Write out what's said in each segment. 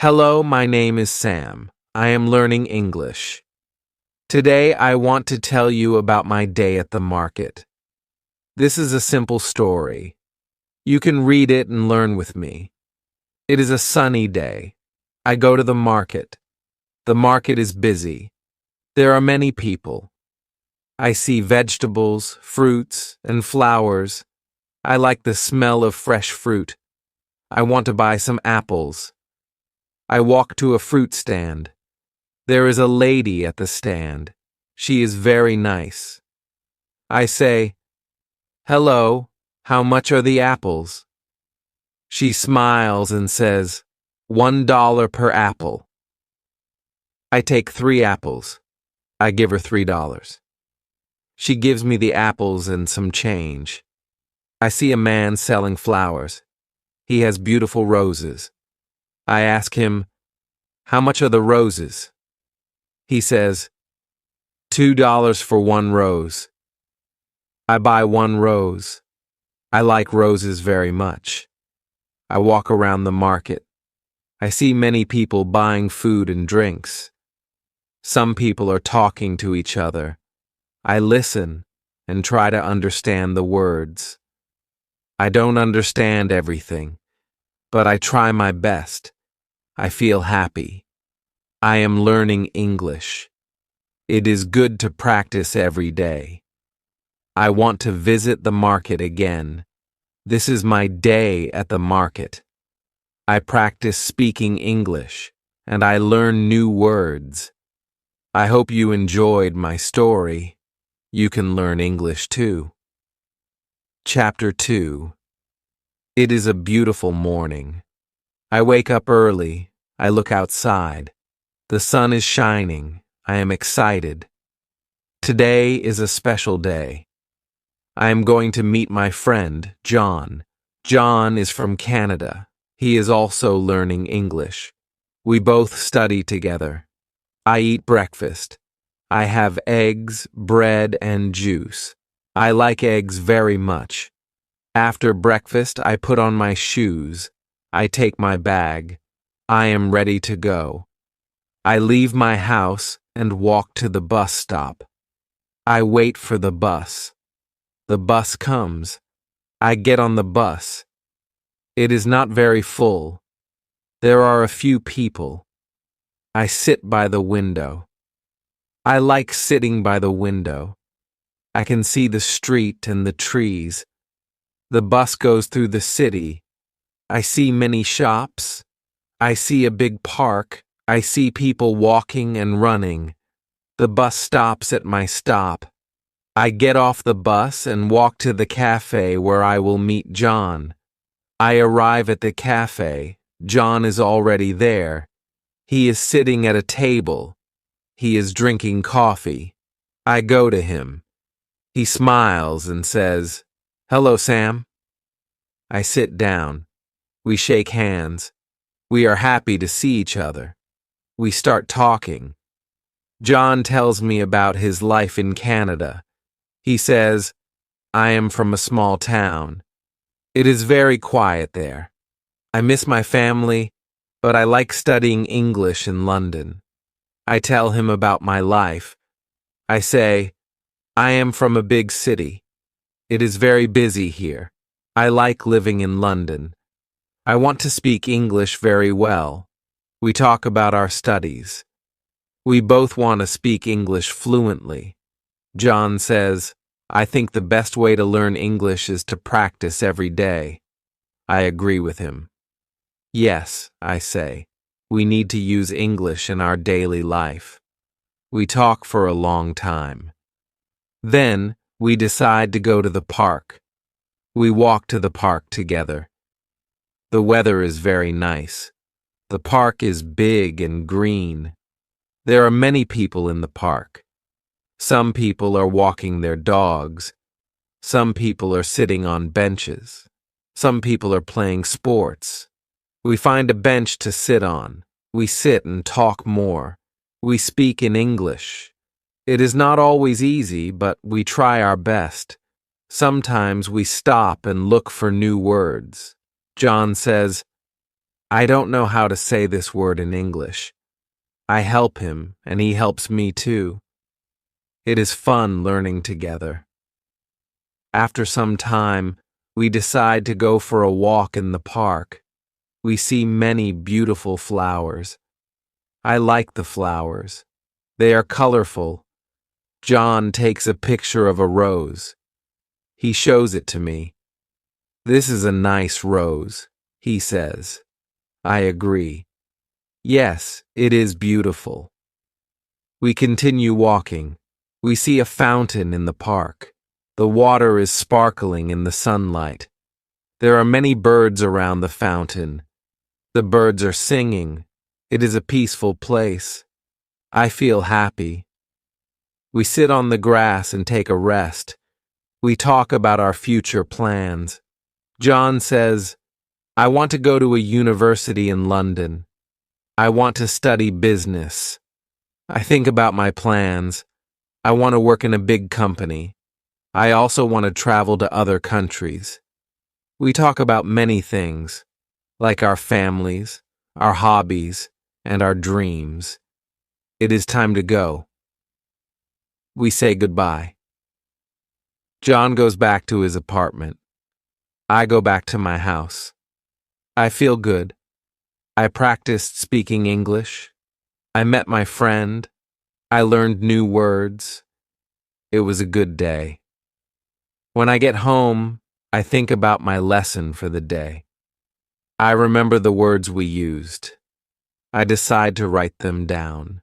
Hello, my name is Sam. I am learning English. Today I want to tell you about my day at the market. This is a simple story. You can read it and learn with me. It is a sunny day. I go to the market. The market is busy. There are many people. I see vegetables, fruits, and flowers. I like the smell of fresh fruit. I want to buy some apples. I walk to a fruit stand. There is a lady at the stand. She is very nice. I say, "Hello, how much are the apples?" She smiles and says, $1 per apple. I take 3 apples. I give her $3. She gives me the apples and some change. I see a man selling flowers. He has beautiful roses. I ask him, "How much are the roses?" He says, $2 for 1 rose. I buy 1 rose. I like roses very much. I walk around the market. I see many people buying food and drinks. Some people are talking to each other. I listen and try to understand the words. I don't understand everything, but I try my best. I feel happy. I am learning English. It is good to practice every day. I want to visit the market again. This is my day at the market. I practice speaking English, and I learn new words. I hope you enjoyed my story. You can learn English too. Chapter 2. It is a beautiful morning. I wake up early. I look outside. The sun is shining. I am excited. Today is a special day. I am going to meet my friend, John. John is from Canada. He is also learning English. We both study together. I eat breakfast. I have eggs, bread, and juice. I like eggs very much. After breakfast, I put on my shoes. I take my bag. I am ready to go. I leave my house and walk to the bus stop. I wait for the bus. The bus comes. I get on the bus. It is not very full. There are a few people. I sit by the window. I like sitting by the window. I can see the street and the trees. The bus goes through the city. I see many shops. I see a big park. I see people walking and running. The bus stops at my stop. I get off the bus and walk to the cafe where I will meet John. I arrive at the cafe. John is already there. He is sitting at a table. He is drinking coffee. I go to him. He smiles and says, "Hello, Sam." I sit down. We shake hands. We are happy to see each other. We start talking. John tells me about his life in Canada. He says, "I am from a small town. It is very quiet there. I miss my family, but I like studying English in London." I tell him about my life. I say, "I am from a big city. It is very busy here. I like living in London. I want to speak English very well." We talk about our studies. We both want to speak English fluently. John says, "I think the best way to learn English is to practice every day." I agree with him. "Yes," I say, "we need to use English in our daily life." We talk for a long time. Then we decide to go to the park. We walk to the park together. The weather is very nice. The park is big and green. There are many people in the park. Some people are walking their dogs. Some people are sitting on benches. Some people are playing sports. We find a bench to sit on. We sit and talk more. We speak in English. It is not always easy, but we try our best. Sometimes we stop and look for new words. John says, I don't know how to say this word in English. I help him, and he helps me too. It is fun learning together. After some time, we decide to go for a walk in the park. We see many beautiful flowers. I like the flowers. They are colorful. John takes a picture of a rose. He shows it to me. This is a nice rose, he says. I agree. Yes, it is beautiful. We continue walking. We see a fountain in the park. The water is sparkling in the sunlight. There are many birds around the fountain. The birds are singing. It is a peaceful place. I feel happy. We sit on the grass and take a rest. We talk about our future plans. John says, I want to go to a university in London. I want to study business. I think about my plans. I want to work in a big company. I also want to travel to other countries. We talk about many things, like our families, our hobbies, and our dreams. It is time to go. We say goodbye. John goes back to his apartment. I go back to my house. I feel good. I practiced speaking English. I met my friend. I learned new words. It was a good day. When I get home, I think about my lesson for the day. I remember the words we used. I decide to write them down.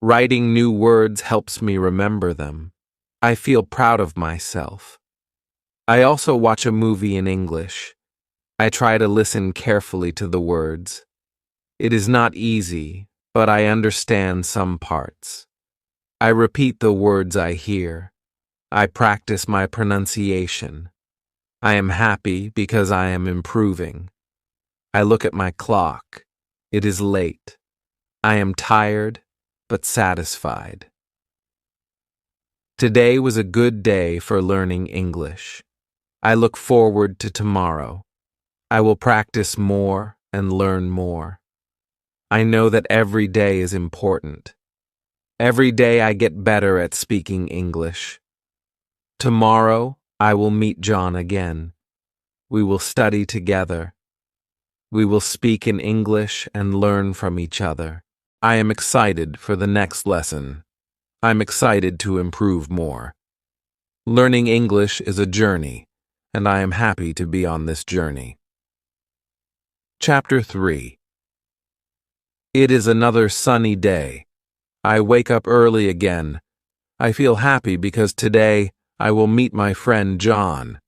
Writing new words helps me remember them. I feel proud of myself. I also watch a movie in English. I try to listen carefully to the words. It is not easy, but I understand some parts. I repeat the words I hear. I practice my pronunciation. I am happy because I am improving. I look at my clock. It is late. I am tired, but satisfied. Today was a good day for learning English. I look forward to tomorrow. I will practice more and learn more. I know that every day is important. Every day I get better at speaking English. Tomorrow I will meet John again. We will study together. We will speak in English and learn from each other. I am excited for the next lesson. I'm excited to improve more. Learning English is a journey, and I am happy to be on this journey. Chapter 3. It is another sunny day. I wake up early again. I feel happy because today I will meet my friend John.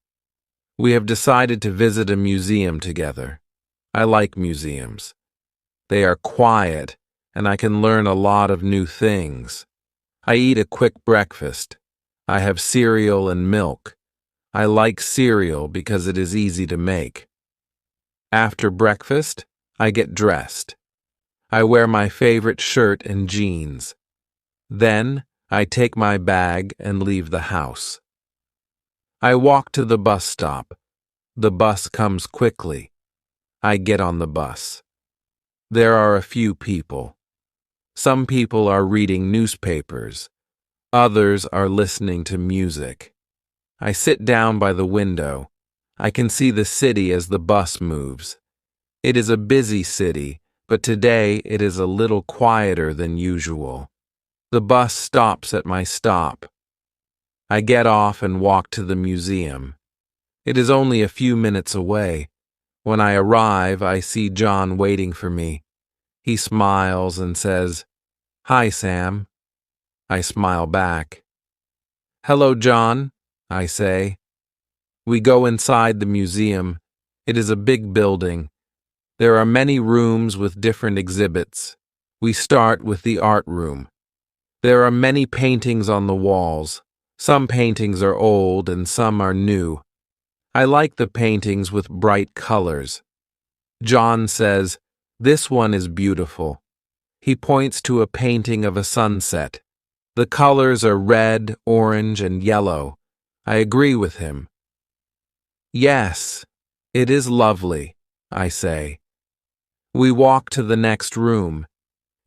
We have decided to visit a museum together. I like museums. They are quiet, and I can learn a lot of new things. I eat a quick breakfast. I have cereal and milk. I like cereal because it is easy to make. After breakfast, I get dressed. I wear my favorite shirt and jeans. Then, I take my bag and leave the house. I walk to the bus stop. The bus comes quickly. I get on the bus. There are a few people. Some people are reading newspapers. Others are listening to music. I sit down by the window. I can see the city as the bus moves. It is a busy city, but today it is a little quieter than usual. The bus stops at my stop. I get off and walk to the museum. It is only a few minutes away. When I arrive, I see John waiting for me. He smiles and says, "Hi, Sam." I smile back. "Hello, John," I say. We go inside the museum. It is a big building. There are many rooms with different exhibits. We start with the art room. There are many paintings on the walls. Some paintings are old and some are new. I like the paintings with bright colors. John says, "This one is beautiful." He points to a painting of a sunset. The colors are red, orange, and yellow. I agree with him. "Yes, it is lovely," I say. We walk to the next room.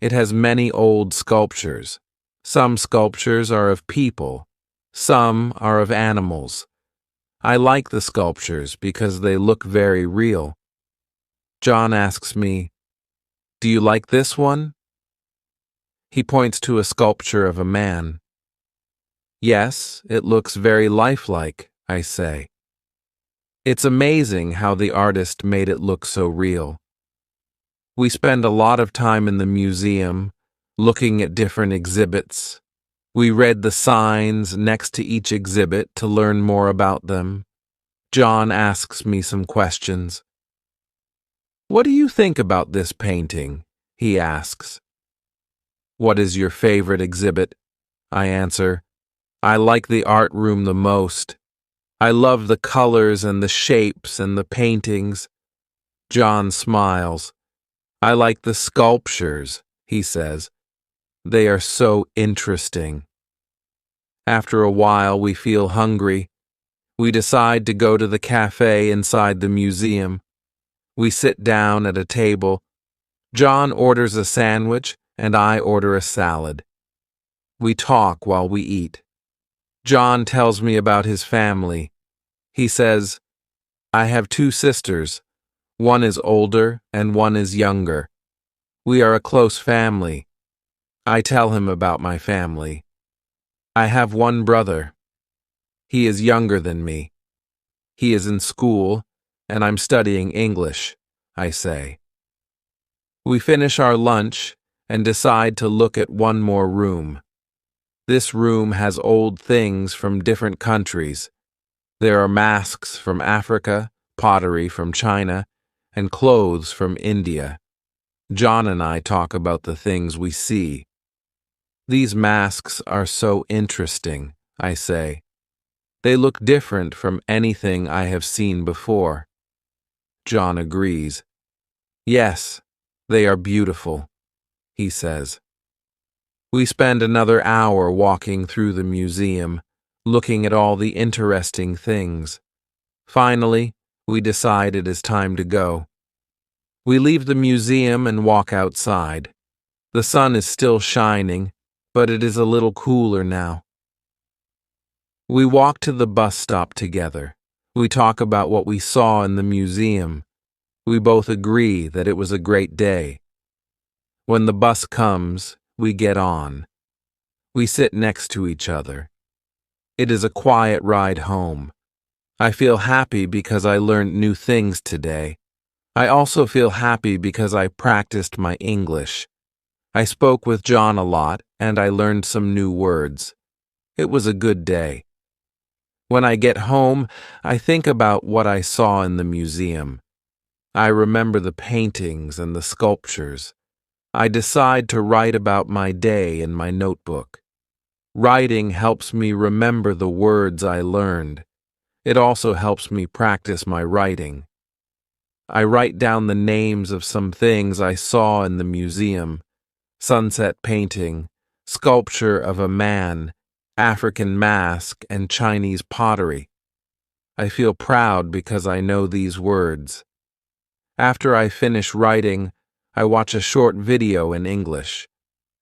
It has many old sculptures. Some sculptures are of people. Some are of animals. I like the sculptures because they look very real. John asks me, "Do you like this one?" He points to a sculpture of a man. "Yes, it looks very lifelike," I say. It's amazing how the artist made it look so real. We spend a lot of time in the museum, looking at different exhibits. We read the signs next to each exhibit to learn more about them. John asks me some questions. "What do you think about this painting?" he asks. "What is your favorite exhibit?" I answer. "I like the art room the most. I love the colors and the shapes and the paintings." John smiles. "I like the sculptures," he says. "They are so interesting." After a while, we feel hungry. We decide to go to the cafe inside the museum. We sit down at a table. John orders a sandwich and I order a salad. We talk while we eat. John tells me about his family. He says, "I have 2 sisters. One is older and one is younger. We are a close family." I tell him about my family. "I have one brother. He is younger than me. He is in school, and I'm studying English," I say. We finish our lunch and decide to look at one more room. This room has old things from different countries. There are masks from Africa, pottery from China, and clothes from India. John and I talk about the things we see. "These masks are so interesting," I say. "They look different from anything I have seen before." John agrees. "Yes, they are beautiful," he says. We spend another hour walking through the museum, looking at all the interesting things. Finally, we decide it is time to go. We leave the museum and walk outside. The sun is still shining, but it is a little cooler now. We walk to the bus stop together. We talk about what we saw in the museum. We both agree that it was a great day. When the bus comes, we get on. We sit next to each other. It is a quiet ride home. I feel happy because I learned new things today. I also feel happy because I practiced my English. I spoke with John a lot and I learned some new words. It was a good day. When I get home, I think about what I saw in the museum. I remember the paintings and the sculptures. I decide to write about my day in my notebook. Writing helps me remember the words I learned. It also helps me practice my writing. I write down the names of some things I saw in the museum: sunset painting, sculpture of a man, African mask, and Chinese pottery. I feel proud because I know these words. After I finish writing, I watch a short video in English.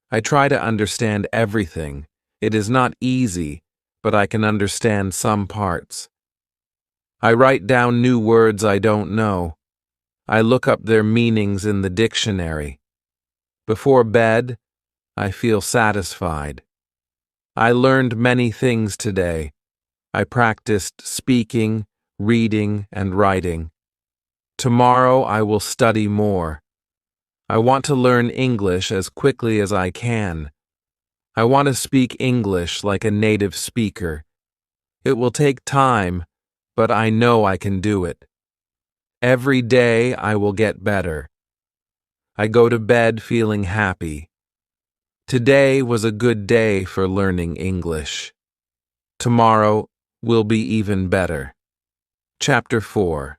I try to understand everything. It is not easy, but I can understand some parts. I write down new words I don't know. I look up their meanings in the dictionary. Before bed, I feel satisfied. I learned many things today. I practiced speaking, reading, and writing. Tomorrow I will study more. I want to learn English as quickly as I can. I want to speak English like a native speaker. It will take time, but I know I can do it. Every day I will get better. I go to bed feeling happy. Today was a good day for learning English. Tomorrow will be even better. Chapter 4.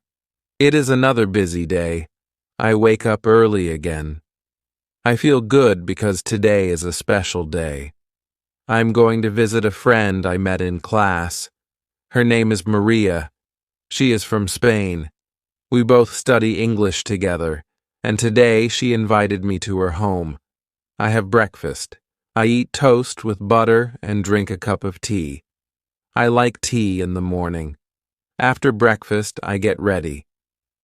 It is another busy day. I wake up early again. I feel good because today is a special day. I'm going to visit a friend I met in class. Her name is Maria. She is from Spain. We both study English together, and today she invited me to her home. I have breakfast. I eat toast with butter and drink a cup of tea. I like tea in the morning. After breakfast, I get ready.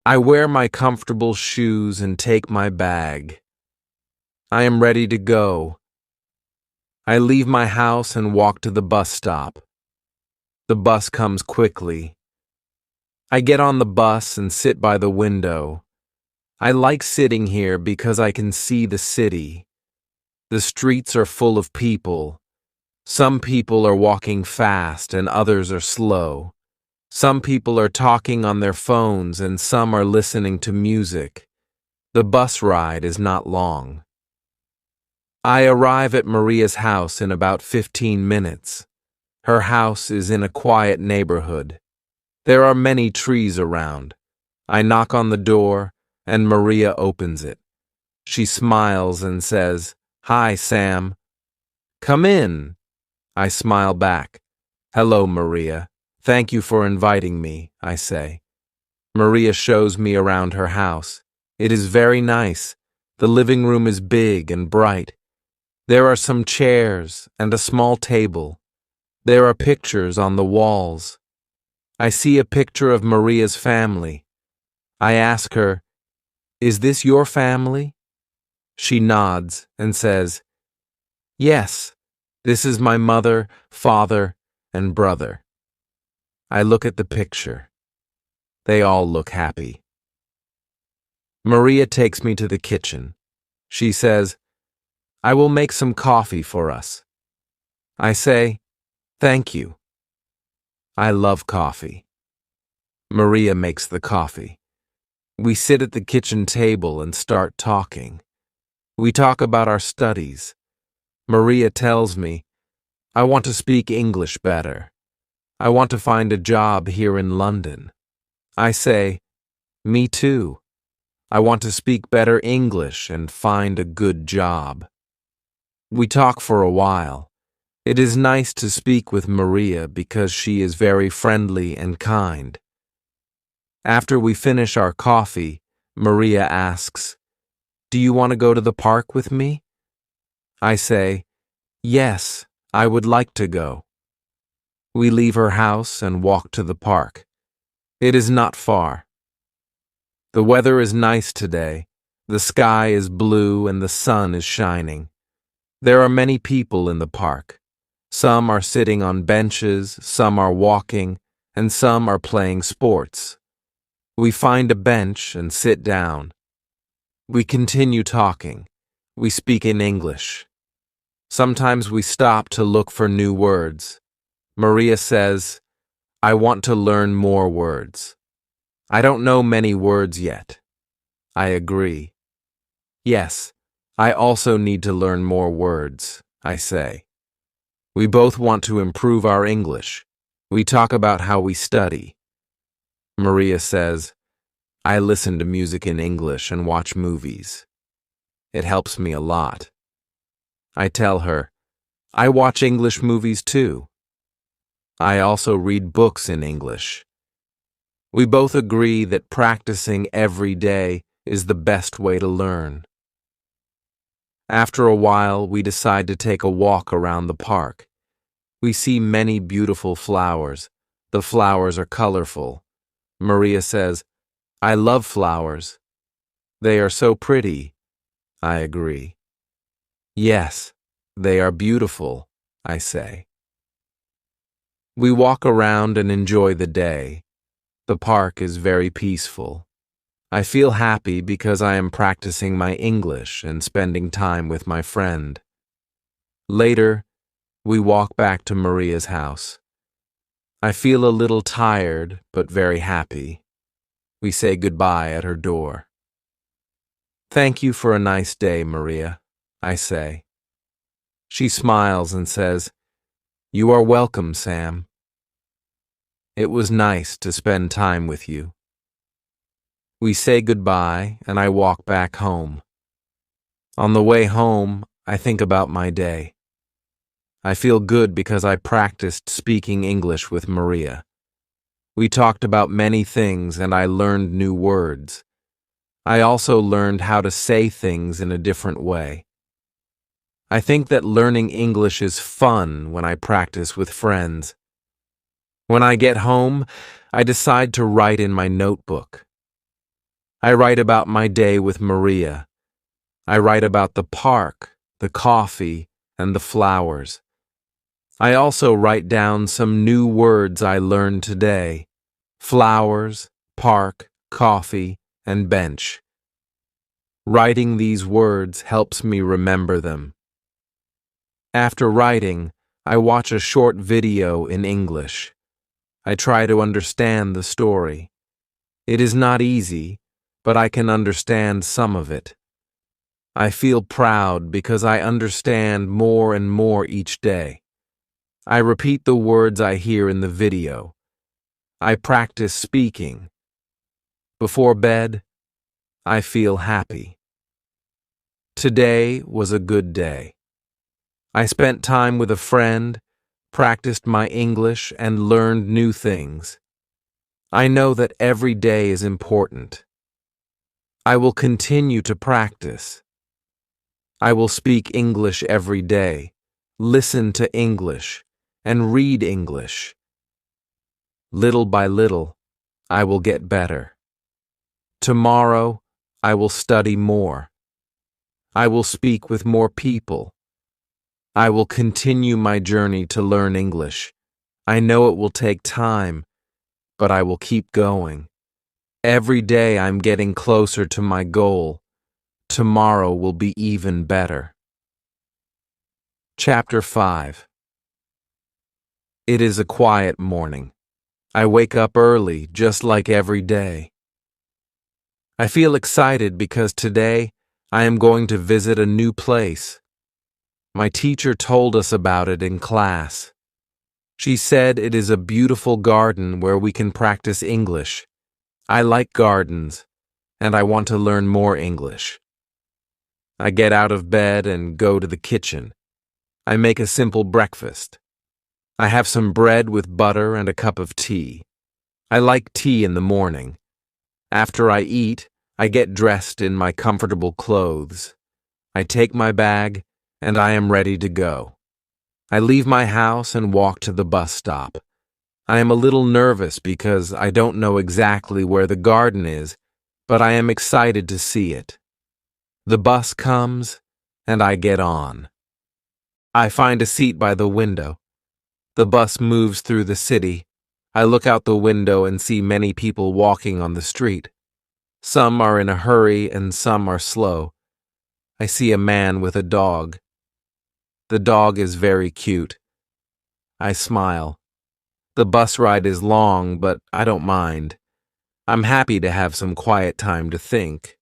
I wear my comfortable shoes and take my bag. I am ready to go. I leave my house and walk to the bus stop. The bus comes quickly. I get on the bus and sit by the window. I like sitting here because I can see the city. The streets are full of people. Some people are walking fast and others are slow. Some people are talking on their phones and some are listening to music. The bus ride is not long. I arrive at Maria's house in about 15 minutes. Her house is in a quiet neighborhood. There are many trees around. I knock on the door, and Maria opens it. She smiles and says, "Hi, Sam." "Come in." I smile back. "Hello, Maria. Thank you for inviting me," I say. Maria shows me around her house. It is very nice. The living room is big and bright. There are some chairs and a small table. There are pictures on the walls. I see a picture of Maria's family. I ask her, "Is this your family?" She nods and says, "Yes, this is my mother, father, and brother." I look at the picture. They all look happy. Maria takes me to the kitchen. She says, "I will make some coffee for us." I say, "Thank you." I love coffee. Maria makes the coffee. We sit at the kitchen table and start talking. We talk about our studies. Maria tells me, "I want to speak English better. I want to find a job here in London." I say, "Me too. I want to speak better English and find a good job." We talk for a while. It is nice to speak with Maria because she is very friendly and kind. After we finish our coffee, Maria asks, "Do you want to go to the park with me?" I say, "Yes, I would like to go." We leave her house and walk to the park. It is not far. The weather is nice today. The sky is blue and the sun is shining. There are many people in the park. Some are sitting on benches, some are walking, and some are playing sports. We find a bench and sit down. We continue talking. We speak in English. Sometimes we stop to look for new words. Maria says, "I want to learn more words. I don't know many words yet." I agree. "Yes, I also need to learn more words," I say. We both want to improve our English. We talk about how we study. Maria says, "I listen to music in English and watch movies. It helps me a lot." I tell her, "I watch English movies too. I also read books in English." We both agree that practicing every day is the best way to learn. After a while, we decide to take a walk around the park. We see many beautiful flowers. The flowers are colorful. Maria says, "I love flowers. They are so pretty." I agree. "Yes, they are beautiful," I say. We walk around and enjoy the day. The park is very peaceful. I feel happy because I am practicing my English and spending time with my friend. Later, we walk back to Maria's house. I feel a little tired, but very happy. We say goodbye at her door. "Thank you for a nice day, Maria," I say. She smiles and says, "You are welcome, Sam. It was nice to spend time with you." We say goodbye, and I walk back home. On the way home, I think about my day. I feel good because I practiced speaking English with Maria. We talked about many things and I learned new words. I also learned how to say things in a different way. I think that learning English is fun when I practice with friends. When I get home, I decide to write in my notebook. I write about my day with Maria. I write about the park, the coffee, and the flowers. I also write down some new words I learned today: flowers, park, coffee, and bench. Writing these words helps me remember them. After writing, I watch a short video in English. I try to understand the story. It is not easy, but I can understand some of it. I feel proud because I understand more and more each day. I repeat the words I hear in the video. I practice speaking. Before bed, I feel happy. Today was a good day. I spent time with a friend, practiced my English, and learned new things. I know that every day is important. I will continue to practice. I will speak English every day, listen to English, and read English. Little by little, I will get better. Tomorrow, I will study more. I will speak with more people. I will continue my journey to learn English. I know it will take time, but I will keep going. Every day I'm getting closer to my goal. Tomorrow will be even better. Chapter 5. It is a quiet morning. I wake up early, just like every day. I feel excited because today I am going to visit a new place. My teacher told us about it in class. She said it is a beautiful garden where we can practice English. I like gardens, and I want to learn more English. I get out of bed and go to the kitchen. I make a simple breakfast. I have some bread with butter and a cup of tea. I like tea in the morning. After I eat, I get dressed in my comfortable clothes. I take my bag, and I am ready to go. I leave my house and walk to the bus stop. I am a little nervous because I don't know exactly where the garden is, but I am excited to see it. The bus comes, and I get on. I find a seat by the window. The bus moves through the city. I look out the window and see many people walking on the street. Some are in a hurry and some are slow. I see a man with a dog. The dog is very cute. I smile. The bus ride is long, but I don't mind. I'm happy to have some quiet time to think.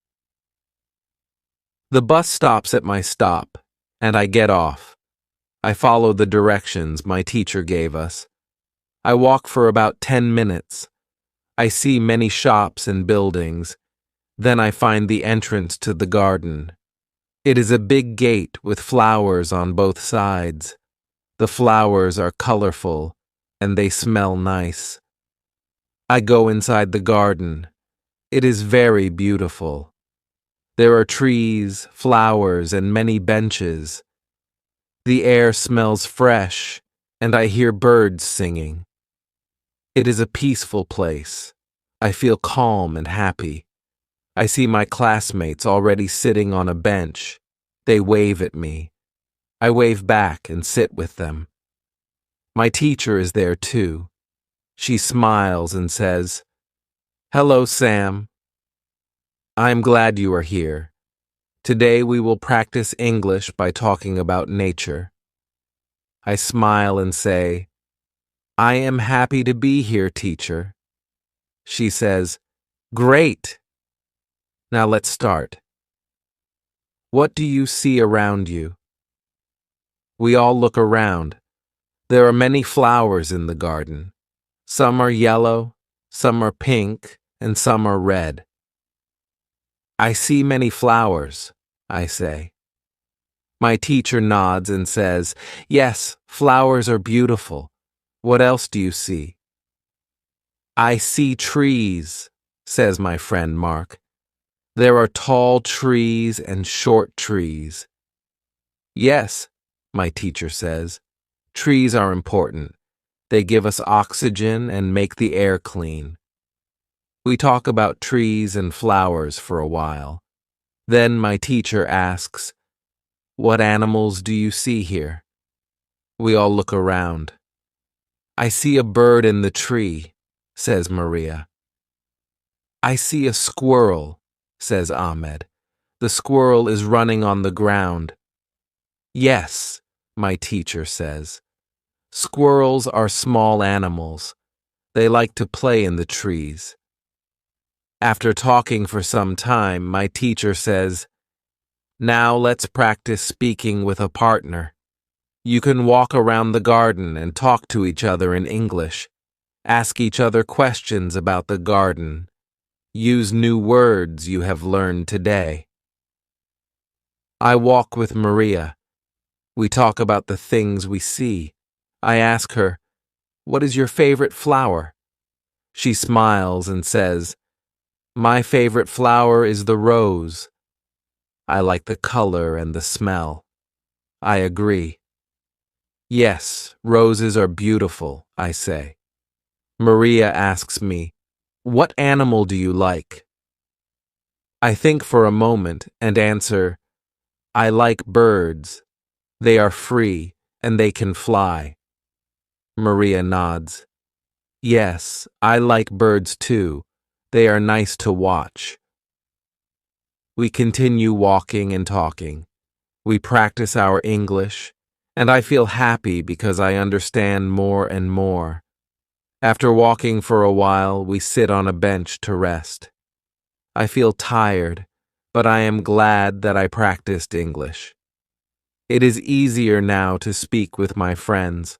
The bus stops at my stop, and I get off. I follow the directions my teacher gave us. I walk for about 10 minutes. I see many shops and buildings. Then I find the entrance to the garden. It is a big gate with flowers on both sides. The flowers are colorful, and they smell nice. I go inside the garden. It is very beautiful. There are trees, flowers, and many benches. The air smells fresh, and I hear birds singing. It is a peaceful place. I feel calm and happy. I see my classmates already sitting on a bench. They wave at me. I wave back and sit with them. My teacher is there too. She smiles and says, "Hello, Sam. I'm glad you are here. Today we will practice English by talking about nature." I smile and say, "I am happy to be here, teacher." She says, "Great. Now let's start. What do you see around you?" We all look around. There are many flowers in the garden. Some are yellow, some are pink, and some are red. "I see many flowers," I say. My teacher nods and says, "Yes, flowers are beautiful. What else do you see?" "I see trees," says my friend Mark. There are tall trees and short trees. Yes, my teacher says, trees are important. They give us oxygen and make the air clean. We talk about trees and flowers for a while. Then my teacher asks, "What animals do you see here?" We all look around. "I see a bird in the tree," says Maria. "I see a squirrel," says Ahmed. "The squirrel is running on the ground." "Yes," my teacher says. "Squirrels are small animals. They like to play in the trees." After talking for some time, my teacher says, "Now let's practice speaking with a partner. You can walk around the garden and talk to each other in English. Ask each other questions about the garden. Use new words you have learned today." I walk with Maria. We talk about the things we see. I ask her, "What is your favorite flower?" She smiles and says, "My favorite flower is the rose. I like the color and the smell." I agree. "Yes, roses are beautiful," I say. Maria asks me, "What animal do you like?" I think for a moment and answer, "I like birds. They are free and they can fly." Maria nods. "Yes, I like birds too. They are nice to watch." We continue walking and talking. We practice our English, and I feel happy because I understand more and more. After walking for a while, we sit on a bench to rest. I feel tired, but I am glad that I practiced English. It is easier now to speak with my friends.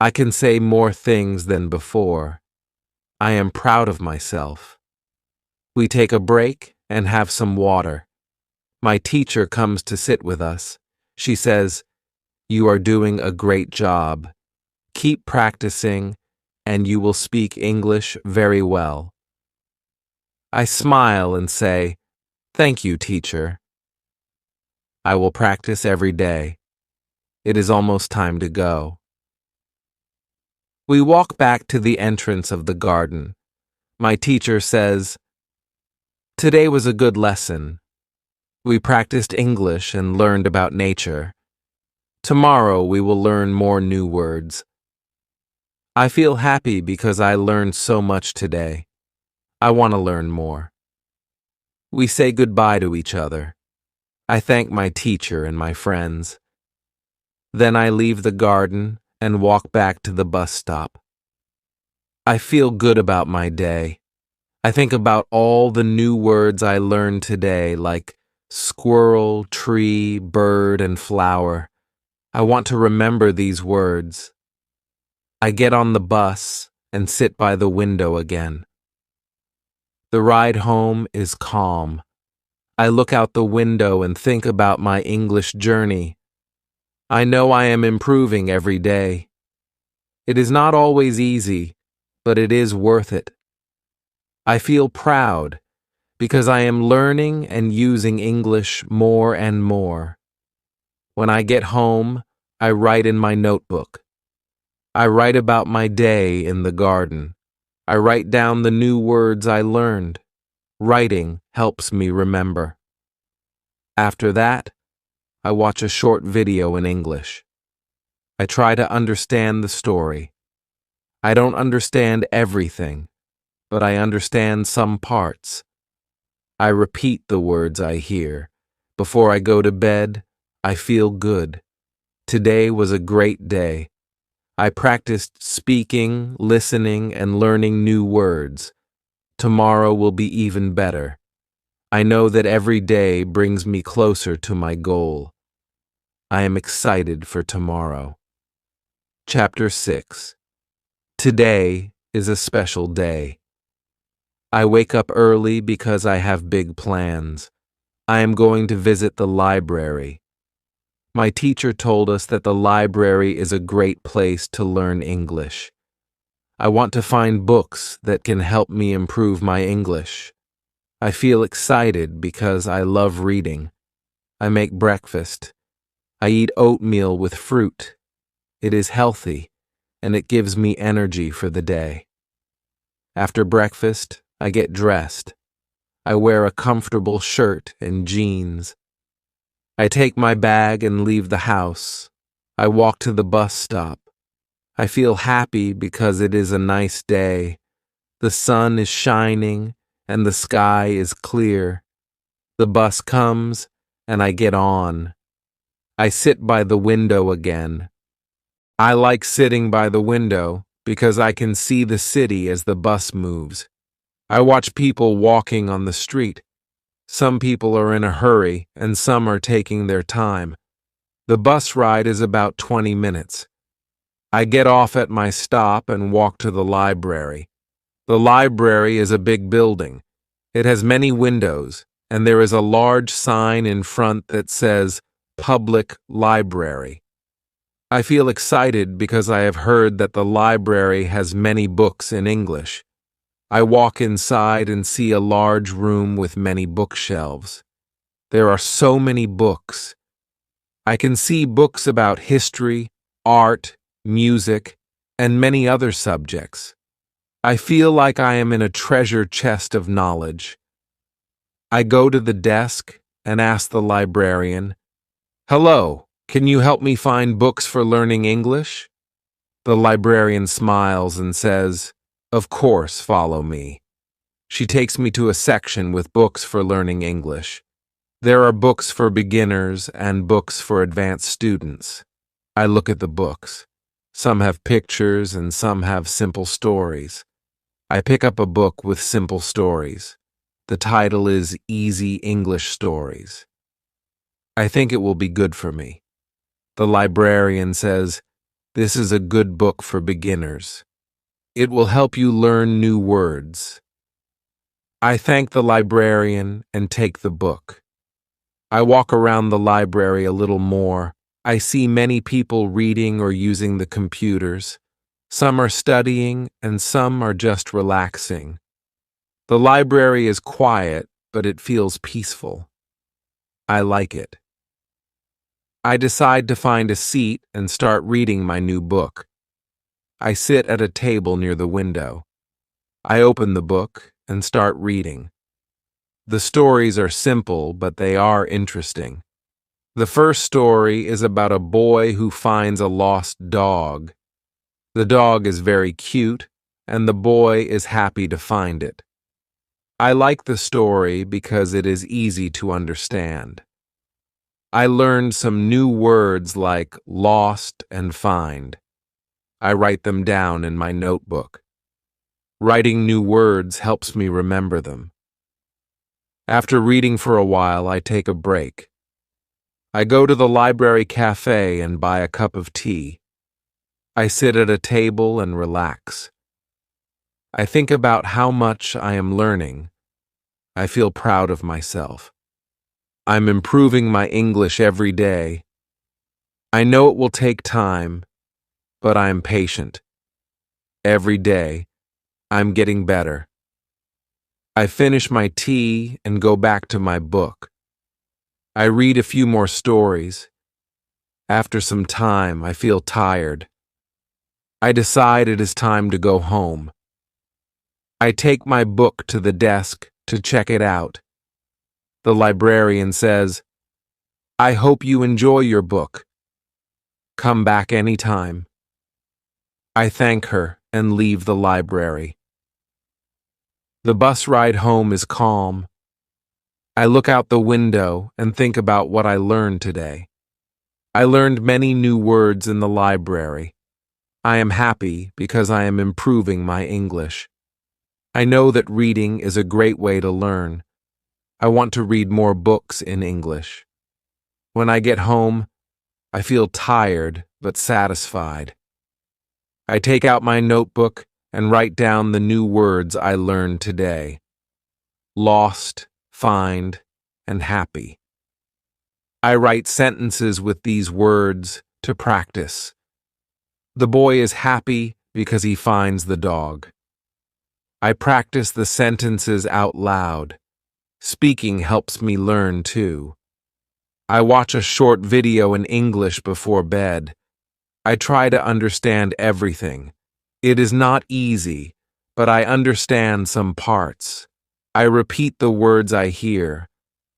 I can say more things than before. I am proud of myself. We take a break and have some water. My teacher comes to sit with us. She says, "You are doing a great job. Keep practicing, and you will speak English very well." I smile and say, "Thank you, teacher." I will practice every day. It is almost time to go. We walk back to the entrance of the garden. My teacher says, "Today was a good lesson. We practiced English and learned about nature. Tomorrow we will learn more new words." I feel happy because I learned so much today. I want to learn more. We say goodbye to each other. I thank my teacher and my friends. Then I leave the garden and walk back to the bus stop. I feel good about my day. I think about all the new words I learned today, like squirrel, tree, bird, and flower. I want to remember these words. I get on the bus and sit by the window again. The ride home is calm. I look out the window and think about my English journey. I know I am improving every day. It is not always easy, but it is worth it. I feel proud because I am learning and using English more and more. When I get home, I write in my notebook. I write about my day in the garden. I write down the new words I learned. Writing helps me remember. After that, I watch a short video in English. I try to understand the story. I don't understand everything, but I understand some parts. I repeat the words I hear. Before I go to bed, I feel good. Today was a great day. I practiced speaking, listening, and learning new words. Tomorrow will be even better. I know that every day brings me closer to my goal. I am excited for tomorrow. Chapter 6. Today is a special day. I wake up early because I have big plans. I am going to visit the library. My teacher told us that the library is a great place to learn English. I want to find books that can help me improve my English. I feel excited because I love reading. I make breakfast. I eat oatmeal with fruit. It is healthy, and it gives me energy for the day. After breakfast, I get dressed. I wear a comfortable shirt and jeans. I take my bag and leave the house. I walk to the bus stop. I feel happy because it is a nice day. The sun is shining and the sky is clear. The bus comes and I get on. I sit by the window again. I like sitting by the window because I can see the city as the bus moves. I watch people walking on the street. Some people are in a hurry and some are taking their time. The bus ride is about 20 minutes. I get off at my stop and walk to the library. The library is a big building. It has many windows, and there is a large sign in front that says, Public Library. I feel excited because I have heard that the library has many books in English. I walk inside and see a large room with many bookshelves. There are so many books. I can see books about history, art, music, and many other subjects. I feel like I am in a treasure chest of knowledge. I go to the desk and ask the librarian, "Hello, can you help me find books for learning English?" The librarian smiles and says, "Of course, follow me." She takes me to a section with books for learning English. There are books for beginners and books for advanced students. I look at the books. Some have pictures and some have simple stories. I pick up a book with simple stories. The title is Easy English Stories. I think it will be good for me. The librarian says, "This is a good book for beginners. It will help you learn new words." I thank the librarian and take the book. I walk around the library a little more. I see many people reading or using the computers. Some are studying and some are just relaxing. The library is quiet, but it feels peaceful. I like it. I decide to find a seat and start reading my new book. I sit at a table near the window. I open the book and start reading. The stories are simple, but they are interesting. The first story is about a boy who finds a lost dog. The dog is very cute, and the boy is happy to find it. I like the story because it is easy to understand. I learned some new words like lost and find. I write them down in my notebook. Writing new words helps me remember them. After reading for a while, I take a break. I go to the library cafe and buy a cup of tea. I sit at a table and relax. I think about how much I am learning. I feel proud of myself. I'm improving my English every day. I know it will take time, but I am patient. Every day, I'm getting better. I finish my tea and go back to my book. I read a few more stories. After some time, I feel tired. I decide it is time to go home. I take my book to the desk to check it out. The librarian says, "I hope you enjoy your book. Come back anytime." I thank her and leave the library. The bus ride home is calm. I look out the window and think about what I learned today. I learned many new words in the library. I am happy because I am improving my English. I know that reading is a great way to learn. I want to read more books in English. When I get home, I feel tired but satisfied. I take out my notebook and write down the new words I learned today. Lost, find, and happy. I write sentences with these words to practice. The boy is happy because he finds the dog. I practice the sentences out loud. Speaking helps me learn too. I watch a short video in English before bed. I try to understand everything. It is not easy, but I understand some parts. I repeat the words I hear.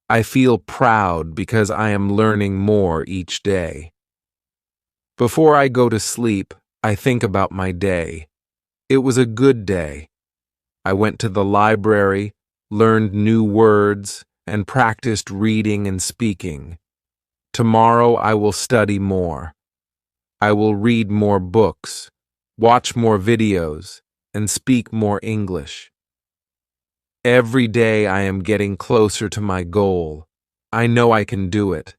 I feel proud because I am learning more each day. Before I go to sleep, I think about my day. It was a good day. I went to the library, learned new words, and practiced reading and speaking. Tomorrow I will study more. I will read more books, watch more videos, and speak more English. Every day I am getting closer to my goal. I know I can do it.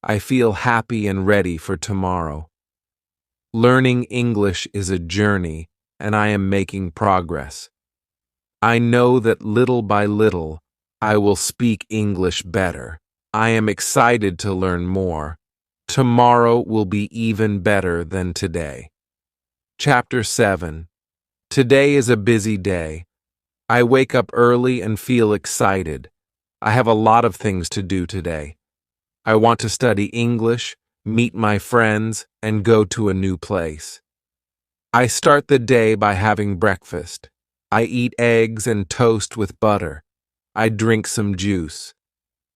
I feel happy and ready for tomorrow. Learning English is a journey, and I am making progress. I know that little by little, I will speak English better. I am excited to learn more. Tomorrow will be even better than today. Chapter 7. Today is a busy day. I wake up early and feel excited. I have a lot of things to do today. I want to study English, meet my friends, and go to a new place. I start the day by having breakfast. I eat eggs and toast with butter. I drink some juice.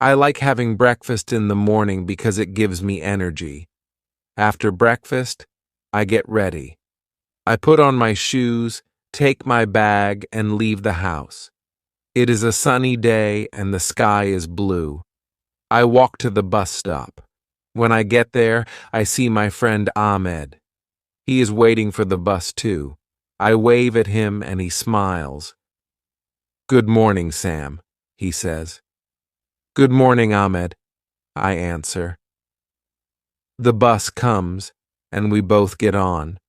I like having breakfast in the morning because it gives me energy. After breakfast, I get ready. I put on my shoes, take my bag, and leave the house. It is a sunny day and the sky is blue. I walk to the bus stop. When I get there, I see my friend Ahmed. He is waiting for the bus too. I wave at him and he smiles. "Good morning, Sam," he says. "Good morning, Ahmed," I answer. The bus comes and we both get on.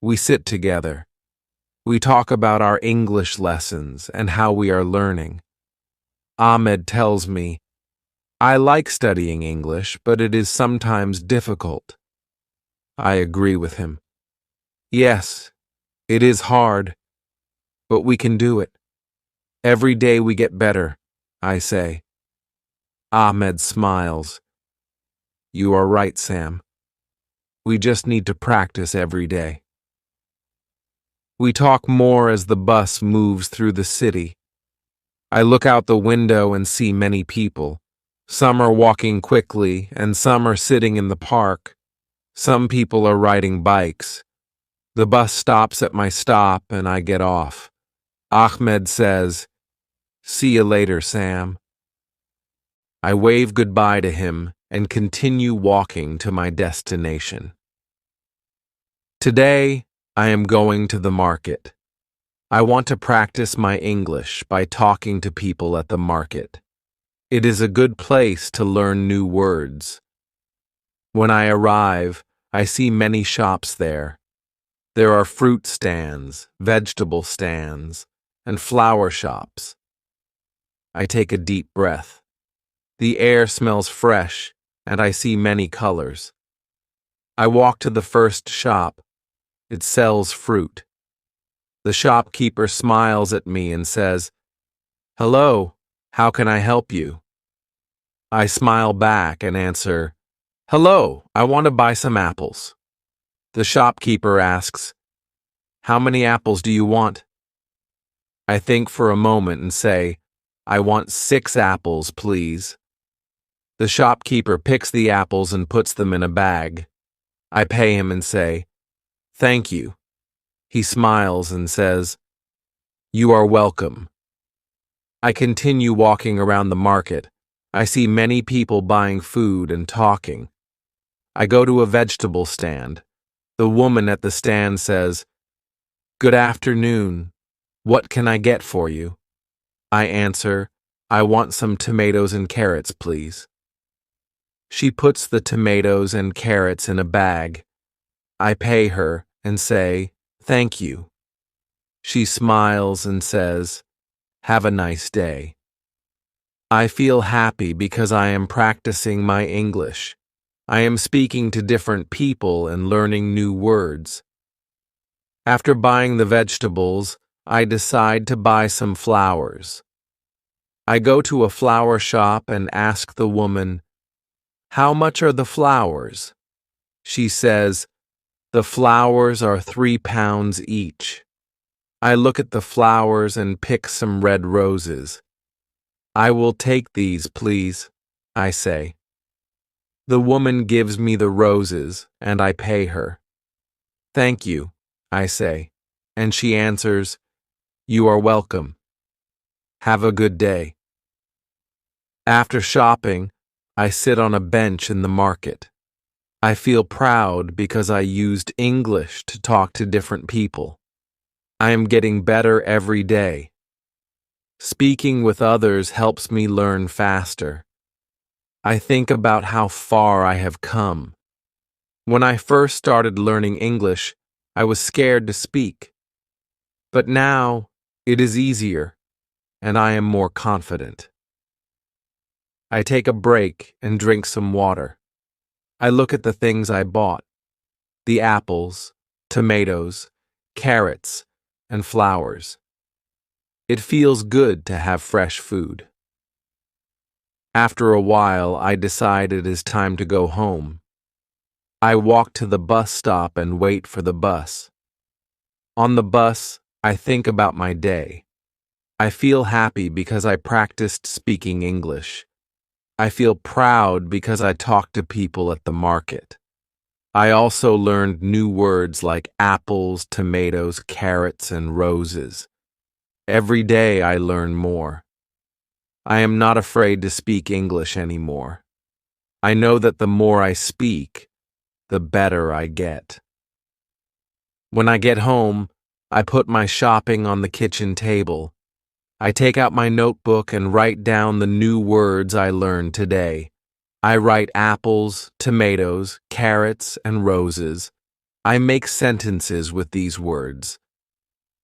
We sit together. We talk about our English lessons and how we are learning. Ahmed tells me, "I like studying English, but it is sometimes difficult." I agree with him. Yes, it is hard, but we can do it. Every day we get better, I say. Ahmed smiles. "You are right, Sam. We just need to practice every day." We talk more as the bus moves through the city. I look out the window and see many people. Some are walking quickly, and some are sitting in the park. Some people are riding bikes. The bus stops at my stop, and I get off. Ahmed says, "See you later, Sam." I wave goodbye to him and continue walking to my destination. Today, I am going to the market. I want to practice my English by talking to people at the market. It is a good place to learn new words. When I arrive, I see many shops there. There are fruit stands, vegetable stands, and flower shops. I take a deep breath. The air smells fresh, and I see many colors. I walk to the first shop. It sells fruit. The shopkeeper smiles at me and says, "Hello, how can I help you?" I smile back and answer, "Hello, I want to buy some apples." The shopkeeper asks, "How many apples do you want?" I think for a moment and say, "I want 6 apples, please." The shopkeeper picks the apples and puts them in a bag. I pay him and say, "Thank you." He smiles and says, "You are welcome." I continue walking around the market. I see many people buying food and talking. I go to a vegetable stand. The woman at the stand says, "Good afternoon. What can I get for you?" I answer, "I want some tomatoes and carrots, please." She puts the tomatoes and carrots in a bag. I pay her and say, "Thank you." She smiles and says, "Have a nice day." I feel happy because I am practicing my English. I am speaking to different people and learning new words. After buying the vegetables, I decide to buy some flowers. I go to a flower shop and ask the woman, "How much are the flowers?" She says, "The flowers are 3 pounds each." I look at the flowers and pick some red roses. "I will take these, please," I say. The woman gives me the roses, and I pay her. "Thank you," I say, and she answers, "You are welcome. Have a good day." After shopping, I sit on a bench in the market. I feel proud because I used English to talk to different people. I am getting better every day. Speaking with others helps me learn faster. I think about how far I have come. When I first started learning English, I was scared to speak. But now, it is easier, and I am more confident. I take a break and drink some water. I look at the things I bought: the apples, tomatoes, carrots, and flowers. It feels good to have fresh food. After a while, I decide it is time to go home. I walk to the bus stop and wait for the bus. On the bus, I think about my day. I feel happy because I practiced speaking English. I feel proud because I talked to people at the market. I also learned new words like apples, tomatoes, carrots, and roses. Every day I learn more. I am not afraid to speak English anymore. I know that the more I speak, the better I get. When I get home, I put my shopping on the kitchen table. I take out my notebook and write down the new words I learned today. I write apples, tomatoes, carrots, and roses. I make sentences with these words.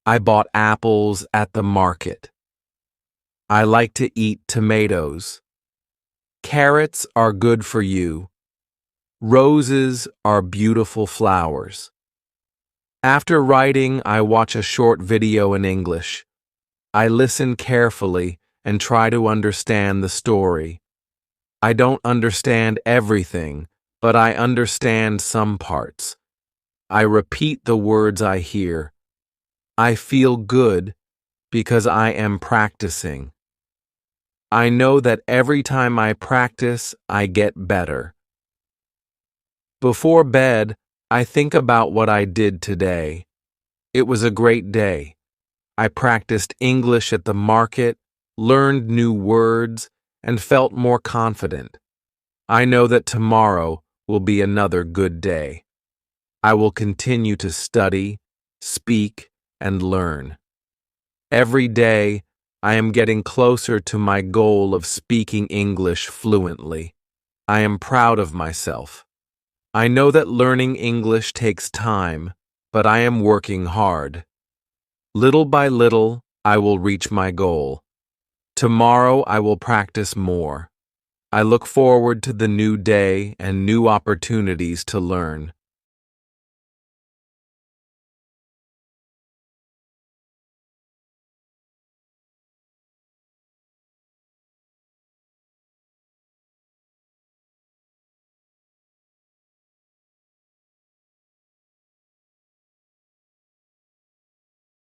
I bought apples at the market. I like to eat tomatoes. Carrots are good for you. Roses are beautiful flowers. After writing, I watch a short video in English. I listen carefully and try to understand the story. I don't understand everything, but I understand some parts. I repeat the words I hear. I feel good because I am practicing. I know that every time I practice, I get better. Before bed, I think about what I did today. It was a great day. I practiced English at the market, learned new words, and felt more confident. I know that tomorrow will be another good day. I will continue to study, speak, and learn. Every day, I am getting closer to my goal of speaking English fluently. I am proud of myself. I know that learning English takes time, but I am working hard. Little by little, I will reach my goal. Tomorrow, I will practice more. I look forward to the new day and new opportunities to learn.